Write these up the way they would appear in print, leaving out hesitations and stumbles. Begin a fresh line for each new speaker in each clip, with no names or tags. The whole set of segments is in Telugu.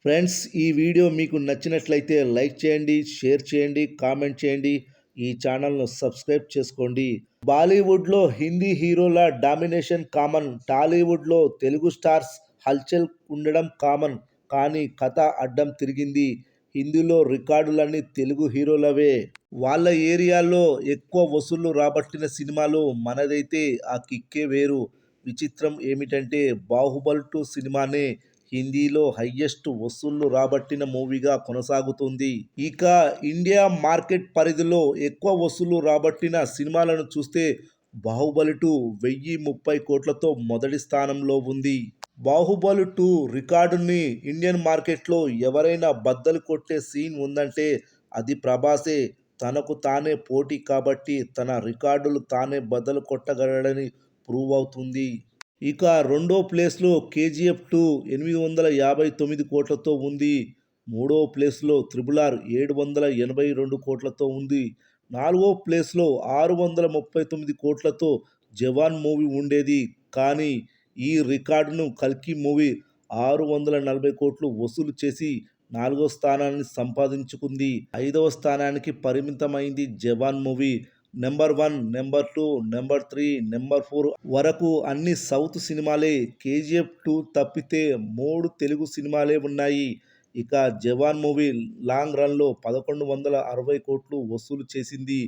ఫ్రెండ్స్, ఈ వీడియో మీకు నచ్చినట్లయితే లైక్ చేయండి, షేర్ చేయండి, కామెంట్ చేయండి. ఈ ఛానల్ను సబ్స్క్రైబ్ చేసుకోండి. బాలీవుడ్లో హిందీ హీరోల డామినేషన్ కామన్. టాలీవుడ్లో తెలుగు స్టార్స్ హల్చల్ ఉండడం కామన్. కానీ కథ అడ్డం తిరిగింది. హిందీలో రికార్డులన్నీ తెలుగు హీరోలవే. వాళ్ళ ఏరియాలో ఎక్కువ వసూళ్లు రాబట్టిన సినిమాలు మనదైతే ఆ కిక్కే వేరు. విచిత్రం ఏమిటంటే బాహుబలి 2 సినిమానే హిందీలో హయ్యెస్ట్ వసూళ్లు రాబట్టిన మూవీగా కొనసాగుతుంది. ఇక ఇండియా మార్కెట్ పరిధిలో ఎక్కువ వసూళ్లు రాబట్టిన సినిమాలను చూస్తే బాహుబలి 2 1030 కోట్లతో మొదటి స్థానంలో ఉంది. బాహుబలి 2 రికార్డుని ఇండియన్ మార్కెట్లో ఎవరైనా బద్దలు కొట్టే సీన్ ఉందంటే అది ప్రభాసే. తనకు తానే పోటీ కాబట్టి తన రికార్డులు తానే బద్దలు కొట్టగలడని ప్రూవ్ అవుతుంది. ఇక రెండో ప్లేస్లో కేజీఎఫ్ 2 859 కోట్లతో ఉంది. మూడో ప్లేస్లో త్రిబుల్ ఆర్ 782 కోట్లతో ఉంది. నాలుగో ప్లేస్లో 639 కోట్లతో జవాన్ మూవీ ఉండేది. కానీ ఈ రికార్డును కల్కి మూవీ 640 కోట్లు వసూలు చేసి నాలుగో స్థానాన్ని సంపాదించుకుంది. ఐదవ స్థానానికి పరిమితమైంది Jawan movie. Number 1, number 2, number 3, number 4 వరకు అన్ని సౌత్ సినిమాలే. కేజీఎఫ్ 2 తప్పితే 3 తెలుగు సినిమాలే ఉన్నాయి. ఇక జవాన్ మూవీ లాంగ్ రన్లో 1160 కోట్లు వసూలు చేసింది.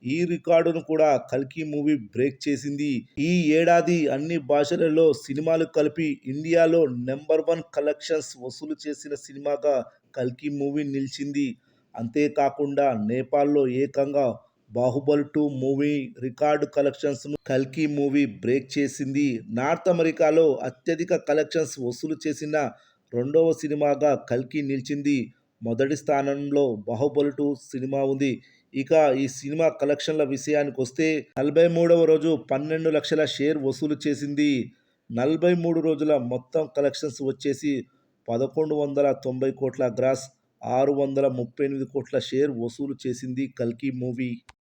ఈ రికార్డును కూడా కల్కి మూవీ బ్రేక్ చేసింది. ఈ ఏడాది అన్ని భాషలలో సినిమాలు కలిపి ఇండియాలో నెంబర్ 1 కలెక్షన్స్ వసూలు చేసిన సినిమాగా కల్కి మూవీ నిలిచింది. అంతేకాకుండా నేపాల్లో ఏకంగా బాహుబలి 2 మూవీ రికార్డు కలెక్షన్స్ను కల్కి మూవీ బ్రేక్ చేసింది. నార్త్ అమెరికాలో అత్యధిక కలెక్షన్స్ వసూలు చేసిన రెండవ సినిమాగా కల్కి నిలిచింది. మొదటి స్థానంలో బాహుబలి 2 సినిమా ఉంది. ఇక ఈ సినిమా కలెక్షన్ల విషయానికి వస్తే 43వ రోజు 12 లక్షల షేర్ వసూలు చేసింది. 43 రోజుల మొత్తం కలెక్షన్స్ వచ్చేసి 1190 కోట్ల గ్రాస్, 638 కోట్ల షేర్ వసూలు చేసింది కల్కి మూవీ.